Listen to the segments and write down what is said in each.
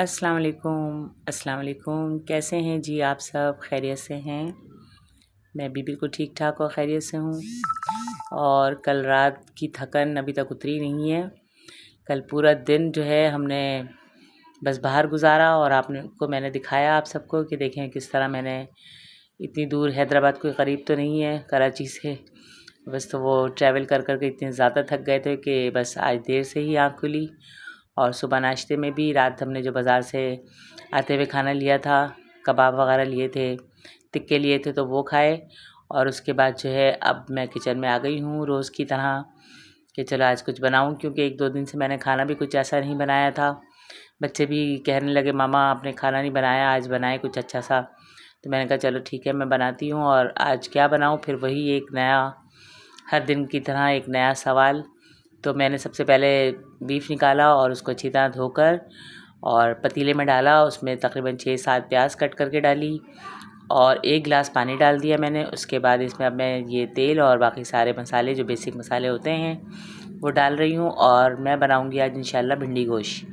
अस्सलाम वालेकुम। कैसे हैं जी आप सब? खैरियत से हैं? मैं भी बिल्कुल ठीक ठाक और खैरियत से हूँ। और कल रात की थकन अभी तक उतरी नहीं है। कल पूरा दिन जो है हमने बस बाहर गुजारा और आपने को मैंने दिखाया आप सबको कि देखें किस तरह मैंने इतनी दूर, हैदराबाद कोई करीब तो नहीं है कराची से, बस तो वो ट्रैवल कर कर के इतने ज़्यादा थक गए थे कि बस आज देर से ही आँख खुली। और सुबह नाश्ते में भी रात हमने जो बाज़ार से आते हुए खाना लिया था, कबाब वगैरह लिए थे, टिक्के लिए थे, तो वो खाए। और उसके बाद जो है अब मैं किचन में आ गई हूँ रोज़ की तरह कि चलो आज कुछ बनाऊँ, क्योंकि 1-2 दिन से मैंने खाना भी कुछ ऐसा नहीं बनाया था। बच्चे भी कहने लगे मामा आपने खाना नहीं बनाया, आज बनाए कुछ अच्छा सा। तो मैंने कहा चलो ठीक है मैं बनाती हूँ। और आज क्या बनाऊँ, फिर वही एक नया, हर दिन की तरह एक नया सवाल। तो मैंने सबसे पहले बीफ निकाला और उसको अच्छी तरह धोकर और पतीले में डाला। उसमें तकरीबन 6-7 प्याज कट करके डाली और 1 गिलास पानी डाल दिया मैंने। उसके बाद इसमें अब मैं ये तेल और बाकी सारे मसाले जो बेसिक मसाले होते हैं वो डाल रही हूँ। और मैं बनाऊँगी आज इंशाल्लाह भिंडी गोश्त।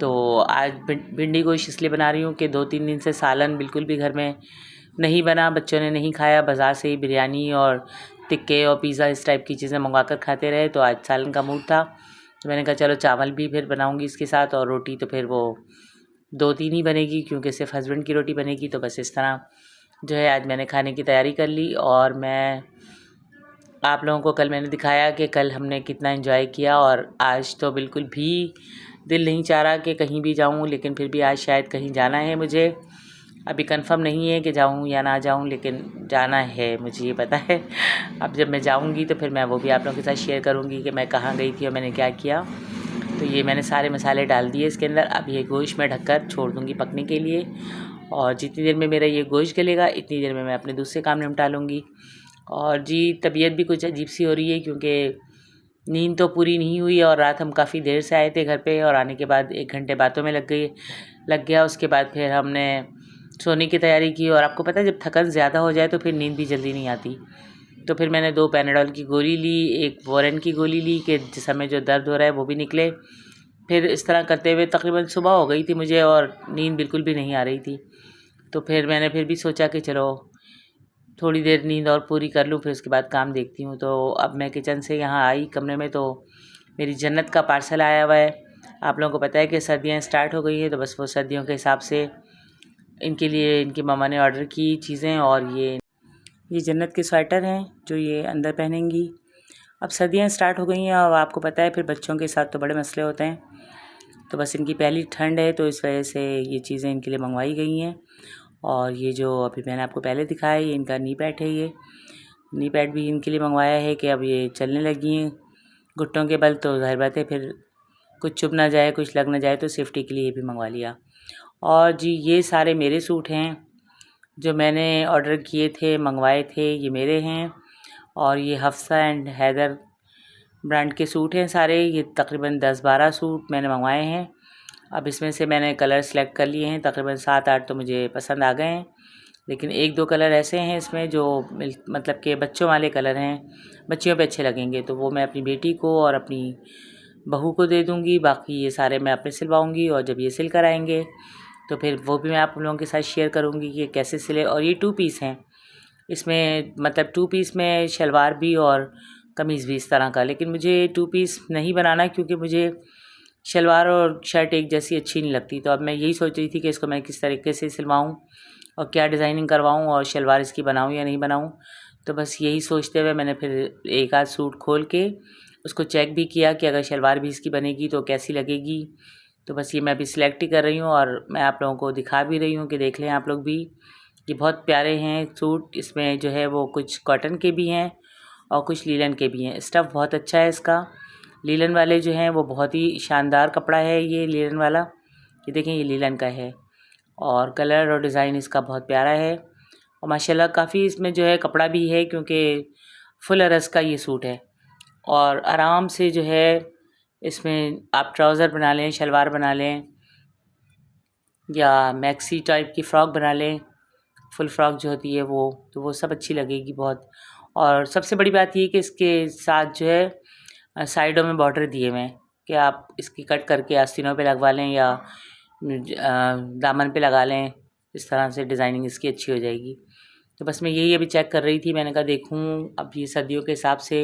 तो आज भिंडी गोश्त इसलिए बना रही हूँ कि 2-3 दिन से सालन बिल्कुल भी घर में नहीं बना, बच्चों ने नहीं खाया, बाज़ार से ही बिरयानी और टिक्के और पिज़्ज़ा इस टाइप की चीज़ें मंगवा कर खाते रहे। तो आज सालन का मूड था, तो मैंने कहा चलो चावल भी फिर बनाऊंगी इसके साथ, और रोटी तो फिर वो 2-3 ही बनेगी क्योंकि सिर्फ हस्बैंड की रोटी बनेगी। तो बस इस तरह जो है आज मैंने खाने की तैयारी कर ली। और मैं आप लोगों को कल मैंने दिखाया कि कल हमने कितना एंजॉय किया, और आज तो बिल्कुल भी दिल नहीं चाह रहा कि कहीं भी जाऊं, लेकिन फिर भी आज शायद कहीं जाना है मुझे। अभी कंफर्म नहीं है कि जाऊं या ना जाऊं, लेकिन जाना है मुझे, ये पता है। अब जब मैं जाऊंगी तो फिर मैं वो भी आप लोगों के साथ शेयर करूंगी कि मैं कहाँ गई थी और मैंने क्या किया। तो ये मैंने सारे मसाले डाल दिए इसके अंदर। अब ये गोश्त मैं ढककर छोड़ दूँगी पकने के लिए, और जितनी देर में मेरा ये गोश्त गलेगा इतनी देर में मैं अपने दूसरे काम निपटा लूँगी। और जी तबीयत भी कुछ अजीब सी हो रही है क्योंकि नींद तो पूरी नहीं हुई, और रात हम काफ़ी देर से आए थे घर पे, और आने के बाद 1 घंटे बातों में लग गया। उसके बाद फिर हमने सोने की तैयारी की, और आपको पता है जब थकान ज़्यादा हो जाए तो फिर नींद भी जल्दी नहीं आती। तो फिर मैंने 2 पैनाडोल की गोली ली, 1 वॉरेन की गोली ली कि जिस समय जो दर्द हो रहा है वो भी निकले। फिर इस तरह करते हुए तकरीबन सुबह हो गई थी मुझे, और नींद बिल्कुल भी नहीं आ रही थी। तो फिर मैंने फिर भी सोचा कि चलो थोड़ी देर नींद और पूरी कर लूँ, फिर उसके बाद काम देखती हूँ। तो अब मैं किचन से यहाँ आई कमरे में, तो मेरी जन्नत का पार्सल आया हुआ है। आप लोगों को पता है कि सर्दियाँ स्टार्ट हो गई हैं, तो बस वो सर्दियों के हिसाब से इनके लिए इनकी मम्मा ने ऑर्डर की चीज़ें। और ये जन्नत के स्वेटर हैं जो ये अंदर पहनेंगी। अब सर्दियाँ स्टार्ट हो गई हैं, और आपको पता है फिर बच्चों के साथ तो बड़े मसले होते हैं। तो बस इनकी पहली ठंड है, तो इस वजह से ये चीज़ें इनके लिए मंगवाई गई हैं। और ये जो अभी मैंने आपको पहले दिखाया ये इनका नी पैड है। ये नी पैड भी इनके लिए मंगवाया है कि अब ये चलने लगी हैं घुटनों के बल, तो ज़ाहिर बात है फिर कुछ चुभ ना जाए, कुछ लग ना जाए, तो सेफ्टी के लिए ये भी मंगवा लिया। और जी ये सारे मेरे सूट हैं जो मैंने ऑर्डर किए थे, मंगवाए थे, ये मेरे हैं। और ये हफ्सा एंड हैदर ब्रांड के सूट हैं सारे। ये तकरीबन 10-12 सूट मैंने मंगवाए हैं। अब इसमें से मैंने कलर सेलेक्ट कर लिए हैं, तकरीबन 7-8 तो मुझे पसंद आ गए हैं, लेकिन 1-2 कलर ऐसे हैं इसमें जो मतलब के बच्चों वाले कलर हैं, बच्चियों पे अच्छे लगेंगे, तो वो मैं अपनी बेटी को और अपनी बहू को दे दूँगी। बाकी ये सारे मैं अपने सिलवाऊँगी, और जब ये सिल कर आएंगे तो फिर वो भी मैं आप लोगों के साथ शेयर करूँगी कि कैसे सिले। और ये 2 पीस हैं इसमें, मतलब 2 पीस में शलवार भी और कमीज़ भी इस तरह का। लेकिन मुझे 2 पीस नहीं बनाना क्योंकि मुझे शलवार और शर्ट एक जैसी अच्छी नहीं लगती। तो अब मैं यही सोच रही थी कि इसको मैं किस तरीके से सिलवाऊँ और क्या डिज़ाइनिंग करवाऊँ, और शलवार इसकी बनाऊँ या नहीं बनाऊँ। तो बस यही सोचते हुए मैंने फिर एक आध सूट खोल के उसको चेक भी किया कि अगर शलवार भी इसकी बनेगी तो कैसी लगेगी। तो बस ये मैं अभी सिलेक्ट ही कर रही हूँ, और मैं आप लोगों को दिखा भी रही हूँ कि देख लें आप लोग भी। ये बहुत प्यारे हैं सूट। इसमें जो है वो कुछ कॉटन के भी हैं और कुछ लीलन के भी हैं। स्टफ़ बहुत अच्छा है इसका। लीलन वाले जो हैं वो बहुत ही शानदार कपड़ा है, ये लीलन वाला। ये देखें ये लीलन का है, और कलर और डिज़ाइन इसका बहुत प्यारा है। और माशाल्लाह काफ़ी इसमें जो है कपड़ा भी है क्योंकि फुल अरस का ये सूट है। और आराम से जो है इसमें आप ट्राउज़र बना लें, शलवार बना लें, या मैक्सी टाइप की फ़्रॉक बना लें, फुल फ्रॉक जो होती है वो, तो वो सब अच्छी लगेगी बहुत। और सबसे बड़ी बात ये कि इसके साथ जो है साइडों में बॉर्डर दिए हुए हैं कि आप इसकी कट करके आस्तीनों पे लगवा लें या दामन पे लगा लें, इस तरह से डिज़ाइनिंग इसकी अच्छी हो जाएगी। तो बस मैं यही अभी चेक कर रही थी, मैंने कहा देखूं अब ये सर्दियों के हिसाब से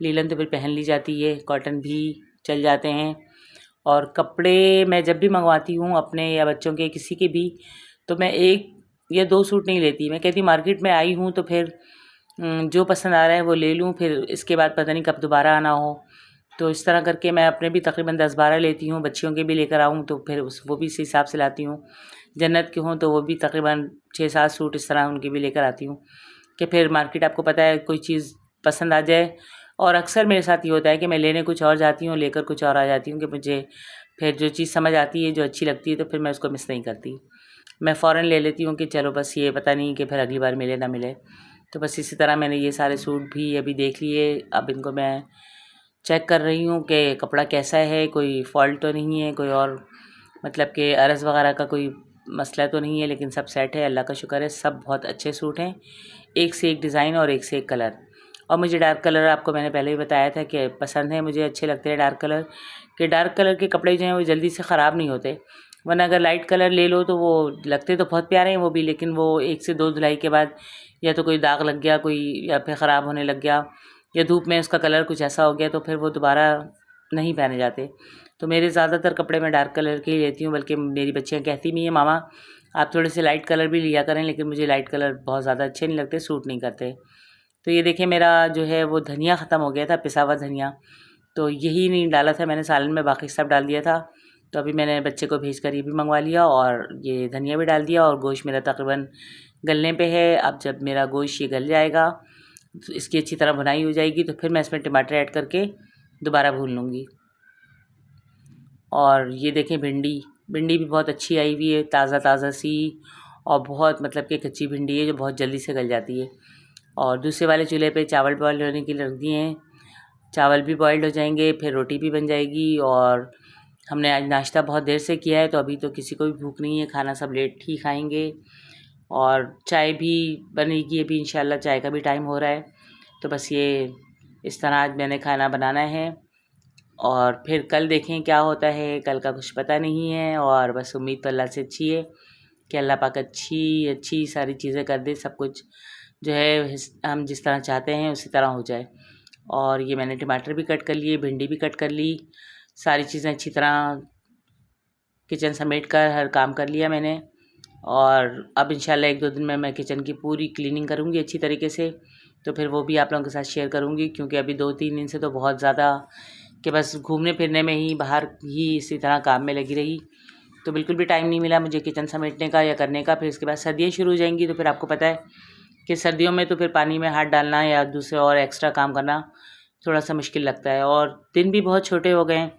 लीलन तो फिर पहन ली जाती है, कॉटन भी चल जाते हैं। और कपड़े मैं जब भी मंगवाती हूँ अपने या बच्चों के किसी के भी, तो मैं 1 या 2 सूट नहीं लेती। मैं कहती मार्केट में आई हूँ तो फिर जो पसंद आ रहा है वो ले लूँ, फिर इसके बाद पता नहीं कब दोबारा आना हो। तो इस तरह करके मैं अपने भी तकरीबन 10-12 लेती हूँ, बच्चियों के भी लेकर आऊँ तो फिर वो भी इसी हिसाब से लाती हूँ। जन्नत के हों तो वो भी तकरीबन 6-7 सूट इस तरह उनके भी लेकर आती हूँ कि फिर मार्केट आपको पता है कोई चीज़ पसंद आ जाए। और अक्सर मेरे साथ ये होता है कि मैं लेने कुछ और जाती हूँ, लेकर कुछ और आ जाती हूँ कि मुझे फिर जो चीज़ समझ आती है, जो अच्छी लगती है, तो फिर मैं उसको मिस नहीं करती। मैं फ़ौरन ले लेती हूँ कि चलो बस ये पता नहीं कि फिर अगली बार मिले ना मिले। तो बस इसी तरह मैंने ये सारे सूट भी अभी देख लिए। अब इनको मैं चेक कर रही हूँ कि कपड़ा कैसा है, कोई फॉल्ट तो नहीं है, कोई और मतलब कि अरज़ वगैरह का कोई मसला तो नहीं है, लेकिन सब सेट है, अल्लाह का शुक्र है। सब बहुत अच्छे सूट हैं, एक से एक डिज़ाइन और एक से एक कलर। और मुझे डार्क कलर आपको मैंने पहले ही बताया था कि पसंद है, मुझे अच्छे लगते हैं डार्क कलर कि डार्क कलर के कपड़े जो हैं वो जल्दी से ख़राब नहीं होते। वरना अगर लाइट कलर ले लो तो वो लगते तो बहुत प्यारे हैं वो भी, लेकिन वो 1 से 2 धुलाई के बाद या तो कोई दाग लग गया, कोई या फिर ख़राब होने लग गया, या धूप में उसका कलर कुछ ऐसा हो गया तो फिर वो दोबारा नहीं पहने जाते। तो मेरे ज़्यादातर कपड़े मैं डार्क कलर के ही लेती हूँ, बल्कि मेरी बच्चियाँ कहती भी हैं मामा आप थोड़े से लाइट कलर भी लिया करें, लेकिन मुझे लाइट कलर बहुत ज़्यादा अच्छे नहीं लगते, सूट नहीं करते। तो ये देखिए मेरा जो है वो धनिया ख़त्म हो गया था, पिसा हुआ धनिया, तो यही नहीं डाला था मैंने सालन में, बाकी सब डाल दिया था। तो अभी मैंने बच्चे को भेज कर ये भी मंगवा लिया और ये धनिया भी डाल दिया, और गोश्त मेरा तकरीबन गलने पे है। अब जब मेरा गोश्त ये गल जाएगा तो इसकी अच्छी तरह भुनाई हो जाएगी, तो फिर मैं इसमें टमाटर ऐड करके दोबारा भून लूँगी। और ये देखें भिंडी भी बहुत अच्छी आई हुई है, ताज़ा ताज़ा सी, और बहुत मतलब कि कच्ची भिंडी है जो बहुत जल्दी से गल जाती है। और दूसरे वाले चूल्हे पे चावल बॉयल होने के लिए रख दिए हैं, चावल भी बॉइल्ड हो जाएंगे, फिर रोटी भी बन जाएगी। और हमने आज नाश्ता बहुत देर से किया है, तो अभी तो किसी को भी भूख नहीं है, खाना सब लेट ही खाएंगे। और चाय भी बनेगी अभी इंशाल्लाह, चाय का भी टाइम हो रहा है। तो बस ये इस तरह आज मैंने खाना बनाना है, और फिर कल देखें क्या होता है, कल का कुछ पता नहीं है। और बस उम्मीद तो अल्लाह से अच्छी है कि अल्लाह पाक अच्छी सारी चीज़ें कर दे, सब कुछ जो है हम जिस तरह चाहते हैं उसी तरह हो जाए। और ये मैंने टमाटर भी कट कर लिए, भिंडी भी कट कर ली, सारी चीज़ें अच्छी तरह किचन समेट कर हर काम कर लिया मैंने। और अब इंशाल्लाह 1-2 दिन में मैं किचन की पूरी क्लीनिंग करूँगी अच्छी तरीके से, तो फिर वो भी आप लोगों के साथ शेयर करूँगी। क्योंकि अभी 2-3 दिन से तो बहुत ज़्यादा कि बस घूमने फिरने में ही, बाहर ही इसी तरह काम में लगी रही, तो बिल्कुल भी टाइम नहीं मिला मुझे किचन समेटने का या करने का। फिर इसके बाद सर्दियाँ शुरू हो जाएंगी, तो फिर आपको पता है कि सर्दियों में तो फिर पानी में हाथ डालना या दूसरे और एक्स्ट्रा काम करना थोड़ा सा मुश्किल लगता है। और दिन भी बहुत छोटे हो गए हैं,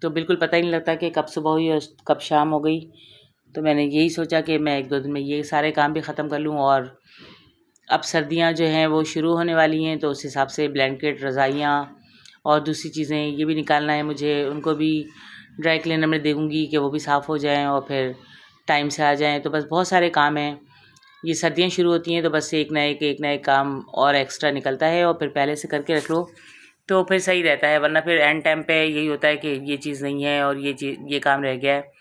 तो बिल्कुल पता ही नहीं लगता कि कब सुबह हुई और कब शाम हो गई। तो मैंने यही सोचा कि मैं 1-2 दिन में ये सारे काम भी ख़त्म कर लूँ। और अब सर्दियाँ जो हैं वो शुरू होने वाली हैं, तो उस हिसाब से ब्लैंकेट, रज़ाइयाँ और दूसरी चीज़ें ये भी निकालना है मुझे, उनको भी ड्राई क्लीनर में दूँगी कि वो भी साफ़ हो जाएँ और फिर टाइम से आ जाएँ। तो बस बहुत सारे काम हैं, ये सर्दियाँ शुरू होती हैं तो बस एक ना एक काम और एक्स्ट्रा निकलता है, और फिर पहले से करके रख लो तो फिर सही रहता है। वरना फिर एंड टाइम पे यही होता है कि ये चीज़ नहीं है और ये काम रह गया है।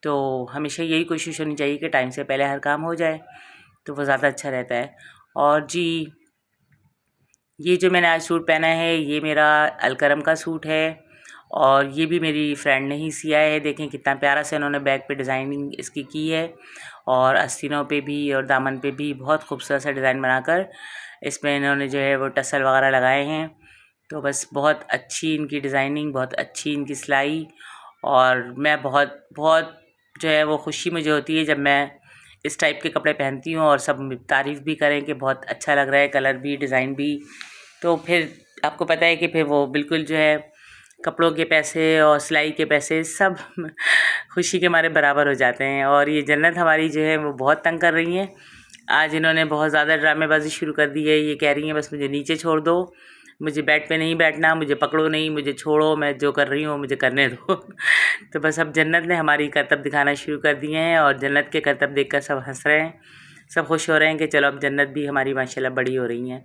तो हमेशा यही कोशिश होनी चाहिए कि टाइम से पहले हर काम हो जाए, तो वो ज़्यादा अच्छा रहता है। और जी, ये जो मैंने आज सूट पहना है ये मेरा अलकरम का सूट है, और ये भी मेरी फ्रेंड ने ही सिया है। देखें कितना प्यारा से उन्होंने बैक पे डिज़ाइनिंग इसकी की है, और आस्तीनों पे भी और दामन पे भी बहुत खूबसूरत सा डिज़ाइन बनाकर इसमें इन्होंने जो है वो टसल वगैरह लगाए हैं। तो बस बहुत अच्छी इनकी डिज़ाइनिंग, बहुत अच्छी इनकी सिलाई, और मैं बहुत बहुत जो है वो खुशी मुझे होती है जब मैं इस टाइप के कपड़े पहनती हूँ और सब तारीफ़ भी करें कि बहुत अच्छा लग रहा है, कलर भी, डिज़ाइन भी। तो फिर आपको पता है कि फिर वो बिल्कुल जो है कपड़ों के पैसे और सिलाई के पैसे सब खुशी के मारे बराबर हो जाते हैं। और ये जन्नत हमारी जो है वो बहुत तंग कर रही हैं। आज इन्होंने बहुत ज़्यादा ड्रामेबाजी शुरू कर दी है, ये कह रही हैं बस मुझे नीचे छोड़ दो, मुझे बेड पे नहीं बैठना, मुझे पकड़ो नहीं, मुझे छोड़ो, मैं जो कर रही हूँ मुझे करने दो। तो बस अब जन्नत ने हमारी करतब दिखाना शुरू कर दिए हैं, और जन्नत के करतब देखकर सब हंस रहे हैं, सब खुश हो रहे हैं कि चलो अब जन्नत भी हमारी माशाल्लाह बड़ी हो रही हैं।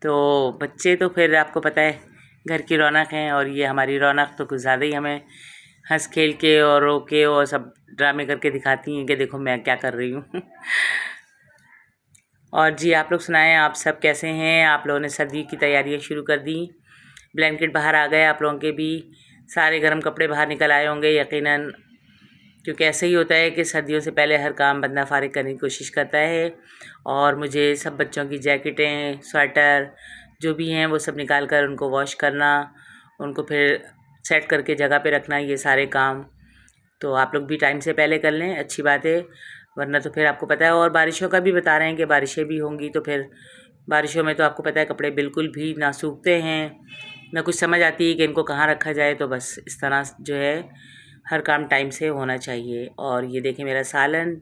तो बच्चे तो फिर आपको पता है घर की रौनक हैं, और ये हमारी रौनक तो कुछ ज़्यादा ही हमें हंस खेल के और रो के और सब ड्रामे करके दिखाती हैं कि देखो मैं क्या कर रही हूँ। और जी आप लोग सुनाएं, आप सब कैसे हैं? आप लोगों ने सर्दी की तैयारियां शुरू कर दी? ब्लैंकेट बाहर आ गए आप लोगों के भी? सारे गर्म कपड़े बाहर निकल आए होंगे यकीनन, क्योंकि ऐसे ही होता है कि सर्दियों से पहले हर काम बंदा फारिग करने की कोशिश करता है। और मुझे सब बच्चों की जैकेटें, स्वेटर जो भी हैं वो सब निकाल कर उनको वॉश करना, उनको फिर सेट करके जगह पे रखना, ये सारे काम तो आप लोग भी टाइम से पहले कर लें, अच्छी बात है। वरना तो फिर आपको पता है, और बारिशों का भी बता रहे हैं कि बारिशें भी होंगी, तो फिर बारिशों में तो आपको पता है कपड़े बिल्कुल भी ना सूखते हैं, ना कुछ समझ आती है कि इनको कहाँ रखा जाए। तो बस इस तरह जो है हर काम टाइम से होना चाहिए। और ये देखें मेरा सालन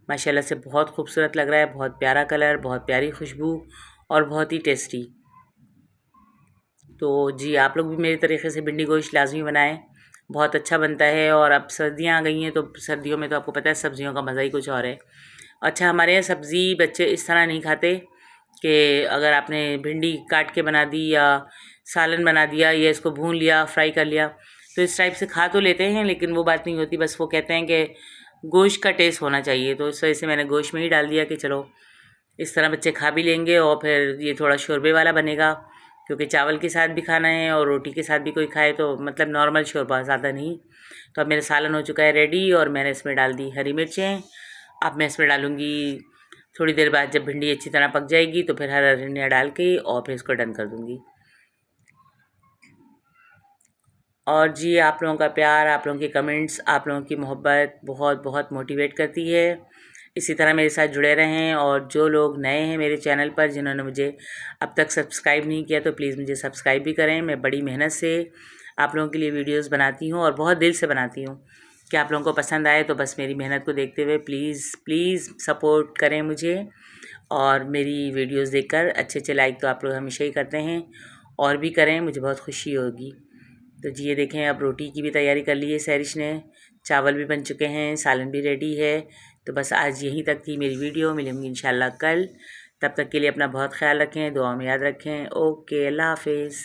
माशाल्लाह से बहुत खूबसूरत लग रहा है, बहुत प्यारा कलर, बहुत प्यारी खुशबू और बहुत ही टेस्टी। तो जी आप लोग भी मेरे तरीके से भिंडी गोश्त लाजमी बनाएं, बहुत अच्छा बनता है। और अब सर्दियाँ आ गई हैं तो सर्दियों में तो आपको पता है सब्ज़ियों का मज़ा ही कुछ और है। अच्छा हमारे यहाँ सब्ज़ी बच्चे इस तरह नहीं खाते कि अगर आपने भिंडी काट के बना दी या सालन बना दिया या इसको भून लिया, फ्राई कर लिया, तो इस टाइप से खा तो लेते हैं, लेकिन वो बात नहीं होती। बस वो कहते हैं कि गोश्त का टेस्ट होना चाहिए, तो इस वजह से मैंने गोश्त में ही डाल दिया कि चलो इस तरह बच्चे खा भी लेंगे और फिर ये थोड़ा शोरबे वाला बनेगा, क्योंकि चावल के साथ भी खाना है और रोटी के साथ भी कोई खाए, तो मतलब नॉर्मल शोरबा, ज़्यादा नहीं। तो अब मेरा सालन हो चुका है रेडी और मैंने इसमें डाल दी हरी मिर्चें। अब मैं इसमें डालूँगी थोड़ी देर बाद, जब भिंडी अच्छी तरह पक जाएगी तो फिर हरा धनिया डाल के और फिर इसको डन कर दूँगी। और जी आप लोगों का प्यार, आप लोगों के कमेंट्स, आप लोगों की मोहब्बत बहुत बहुत मोटिवेट करती है। इसी तरह मेरे साथ जुड़े रहें। और जो लोग नए हैं मेरे चैनल पर, जिन्होंने मुझे अब तक सब्सक्राइब नहीं किया, तो प्लीज़ मुझे सब्सक्राइब भी करें। मैं बड़ी मेहनत से आप लोगों के लिए वीडियोस बनाती हूँ और बहुत दिल से बनाती हूँ कि आप लोगों को पसंद आए। तो बस मेरी मेहनत को देखते हुए प्लीज़ सपोर्ट करें मुझे, और मेरी वीडियोस देखकर अच्छे अच्छे लाइक तो आप लोग हमेशा ही करते हैं, और भी करें, मुझे बहुत खुशी होगी। तो जी ये देखें अब रोटी की भी तैयारी कर ली है सैरिश ने, चावल भी बन चुके हैं, सालन भी रेडी है। तो बस आज यहीं तक थी मेरी वीडियो, मिलेंगे इंशाल्लाह कल। तब तक के लिए अपना बहुत ख्याल रखें, दुआ में याद रखें। ओके, अल्लाह हाफिज़।